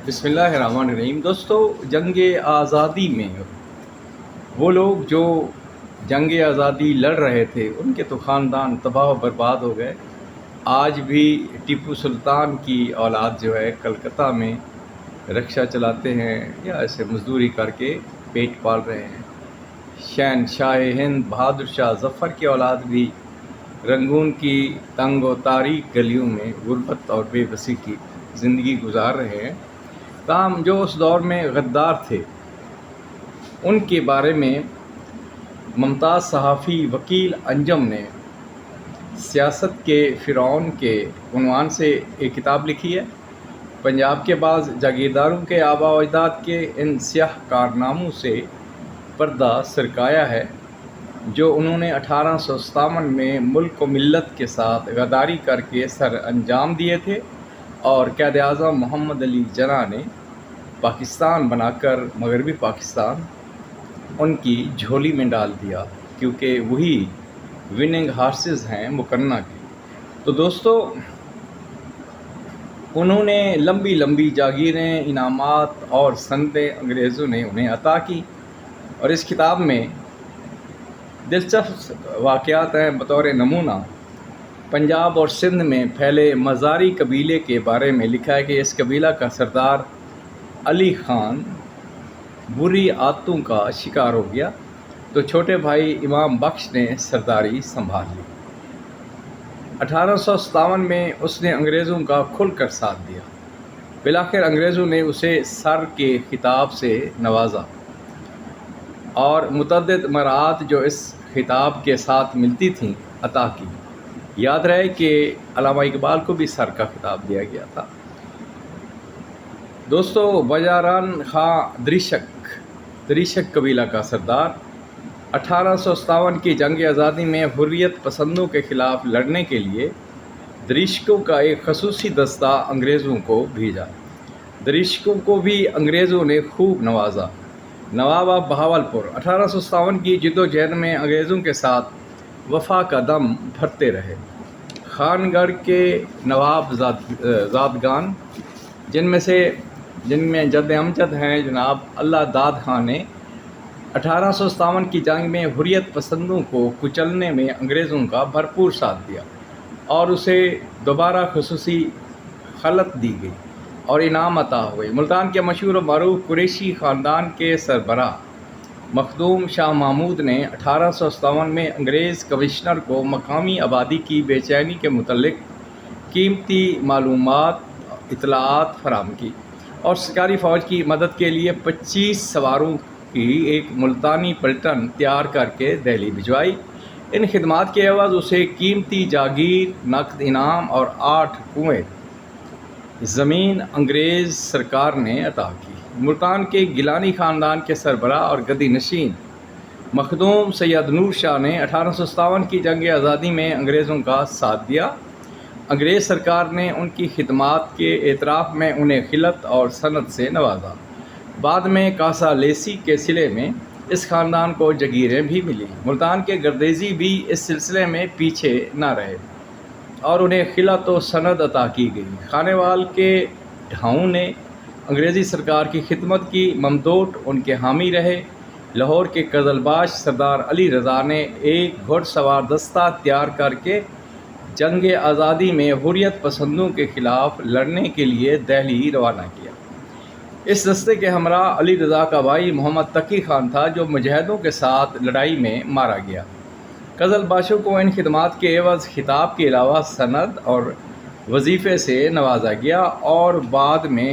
بسم اللہ الرحمن الرحیم۔ دوستو، جنگ آزادی میں وہ لوگ جو جنگ آزادی لڑ رہے تھے ان کے تو خاندان تباہ و برباد ہو گئے۔ آج بھی ٹیپو سلطان کی اولاد جو ہے کلکتہ میں رکشہ چلاتے ہیں یا ایسے مزدوری کر کے پیٹ پال رہے ہیں۔ شہنشاہ ہند بہادر شاہ ظفر کی اولاد بھی رنگون کی تنگ و تاریک گلیوں میں غربت اور بے بسی کی زندگی گزار رہے ہیں۔ تاہم جو اس دور میں غدار تھے ان کے بارے میں ممتاز صحافی وکیل انجم نے سیاست کے فرعون کے عنوان سے ایک کتاب لکھی ہے۔ پنجاب کے بعض جاگیرداروں کے آباء و اجداد کے ان سیاہ کارناموں سے پردہ سرکایا ہے جو انہوں نے 1857 میں ملک و ملت کے ساتھ غداری کر کے سر انجام دیے تھے، اور قائد اعظم محمد علی جناح نے پاکستان بنا کر مغربی پاکستان ان کی جھولی میں ڈال دیا، کیونکہ وہی وننگ ہارسز ہیں مقننہ کے۔ تو دوستو، انہوں نے لمبی لمبی جاگیریں، انعامات اور سندیں انگریزوں نے انہیں عطا کی، اور اس کتاب میں دلچسپ واقعات ہیں۔ بطور نمونہ پنجاب اور سندھ میں پھیلے مزاری قبیلے کے بارے میں لکھا ہے کہ اس قبیلہ کا سردار علی خان بری عادتوں کا شکار ہو گیا تو چھوٹے بھائی امام بخش نے سرداری سنبھال لی۔ 1857 میں اس نے انگریزوں کا کھل کر ساتھ دیا۔ بالآخر انگریزوں نے اسے سر کے خطاب سے نوازا اور متعدد مراعات جو اس خطاب کے ساتھ ملتی تھیں عطا کی۔ یاد رہے کہ علامہ اقبال کو بھی سر کا خطاب دیا گیا تھا۔ دوستو، بجاران خان دریشک قبیلہ کا سردار 1857 کی جنگ آزادی میں حریت پسندوں کے خلاف لڑنے کے لیے دریشکوں کا ایک خصوصی دستہ انگریزوں کو بھیجا۔ دریشکوں کو بھی انگریزوں نے خوب نوازا۔ نواب آف بہاولپور 1857 کی جدوجہد میں انگریزوں کے ساتھ وفا کا دم بھرتے رہے۔ خان گڑھ کے نواب زادگان جن میں جد امجد ہیں جناب اللہ داد خان نے 1857 کی جنگ میں حریت پسندوں کو کچلنے میں انگریزوں کا بھرپور ساتھ دیا، اور اسے دوبارہ خصوصی خلعت دی گئی اور انعام عطا ہوئے۔ ملتان کے مشہور و معروف قریشی خاندان کے سربراہ مخدوم شاہ محمود نے 1857 میں انگریز کمشنر کو مقامی آبادی کی بے چینی کے متعلق قیمتی معلومات اطلاعات فراہم کی، اور سرکاری فوج کی مدد کے لیے 25 سواروں کی ایک ملتانی پلٹن تیار کر کے دہلی بھجوائی۔ ان خدمات کے عوض اسے قیمتی جاگیر، نقد انعام اور 8 کنویں زمین انگریز سرکار نے عطا کی۔ ملتان کے گیلانی خاندان کے سربراہ اور گدی نشین مخدوم سید نور شاہ نے 1857 کی جنگ آزادی میں انگریزوں کا ساتھ دیا۔ انگریز سرکار نے ان کی خدمات کے اعتراف میں انہیں خلعت اور سند سے نوازا۔ بعد میں کاسا لیسی کے صلے میں اس خاندان کو جگیریں بھی ملیں۔ ملتان کے گردیزی بھی اس سلسلے میں پیچھے نہ رہے اور انہیں خلعت و سند عطا کی گئی۔ خانیوال کے ڈھاؤں نے انگریزی سرکار کی خدمت کی، ممدوٹ ان کے حامی رہے۔ لاہور کے قزلباش سردار علی رضا نے ایک گھڑ سوار دستہ تیار کر کے جنگ آزادی میں حریت پسندوں کے خلاف لڑنے کے لیے دہلی روانہ کیا۔ اس دستے کے ہمراہ علی رضا کا بھائی محمد تقی خان تھا جو مجاہدوں کے ساتھ لڑائی میں مارا گیا۔ قزلباشوں کو ان خدمات کے عوض خطاب کے علاوہ سند اور وظیفے سے نوازا گیا، اور بعد میں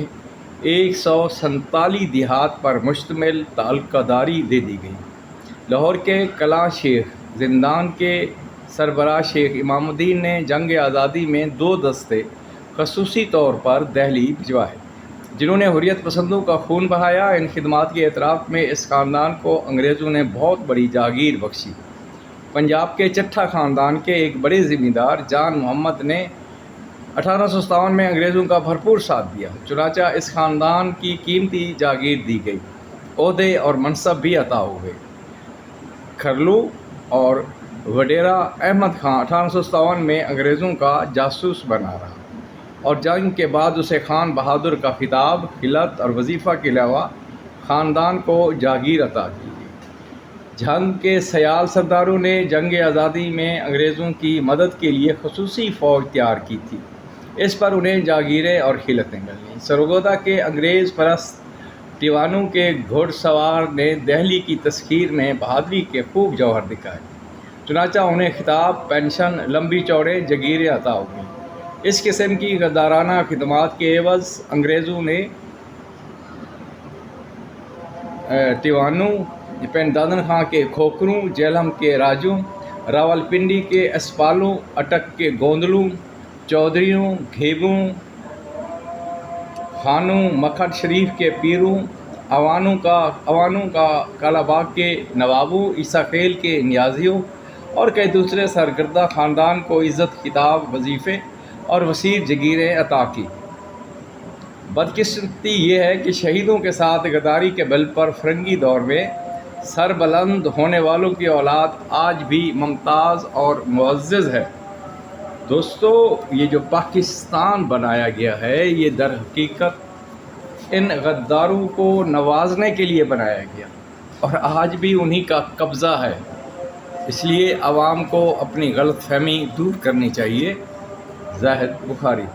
147 دیہات پر مشتمل تعلقہ داری دے دی گئی۔ لاہور کے کلاں شیخ زندان کے سربراہ شیخ امام الدین نے جنگ آزادی میں 2 دستے خصوصی طور پر دہلی بھجوائے جنہوں نے حریت پسندوں کا خون بہایا۔ ان خدمات کے اعتراف میں اس خاندان کو انگریزوں نے بہت بڑی جاگیر بخشی۔ پنجاب کے چٹھا خاندان کے ایک بڑے ذمہ دار جان محمد نے 1857 میں انگریزوں کا بھرپور ساتھ دیا، چنانچہ اس خاندان کی قیمتی جاگیر دی گئی، عہدے اور منصب بھی عطا ہوئے۔ کھرلو اور وڈیرا احمد خان 1857 میں انگریزوں کا جاسوس بنا رہا۔ اور جنگ کے بعد اسے خان بہادر کا خطاب، خلعت اور وظیفہ کے علاوہ خاندان کو جاگیر عطا کی گئی۔ جنگ کے سیال سرداروں نے جنگ آزادی میں انگریزوں کی مدد کے لیے خصوصی فوج تیار کی تھی، اس پر انہیں جاگیریں اور خلعتیں ملیں۔ سرگودا کے انگریز پرست ٹیوانو کے گھڑ سوار نے دہلی کی تسخیر میں بہادری کے خوب جوہر دکھائے، چنانچہ انہیں خطاب، پینشن، لمبی چوڑے جگیریں عطا ہوئیں۔ اس قسم کی غدارانہ خدمات کے عوض انگریزوں نے ٹیوانو، پین دادن خان کے کھوکھروں، جیلم کے راجوں، راولپنڈی کے اسپالوں، اٹک کے گوندلوں، چودھریوں، گھیبوں، خانوں، مکھڈ شریف کے پیروں، اوانوں کا کالا باغ کے نوابوں، عیسیٰ خیل کے نیازیوں اور کئی دوسرے سرکردہ خاندان کو عزت، خطاب، وظیفے اور وسیع جگیریں عطا کی۔ بدقسمتی یہ ہے کہ شہیدوں کے ساتھ غداری کے بل پر فرنگی دور میں سر بلند ہونے والوں کی اولاد آج بھی ممتاز اور معزز ہے۔ دوستو، یہ جو پاکستان بنایا گیا ہے یہ در حقیقت ان غداروں کو نوازنے کے لیے بنایا گیا اور آج بھی انہی کا قبضہ ہے، اس لیے عوام کو اپنی غلط فہمی دور کرنی چاہیے۔ زاہد بخاری۔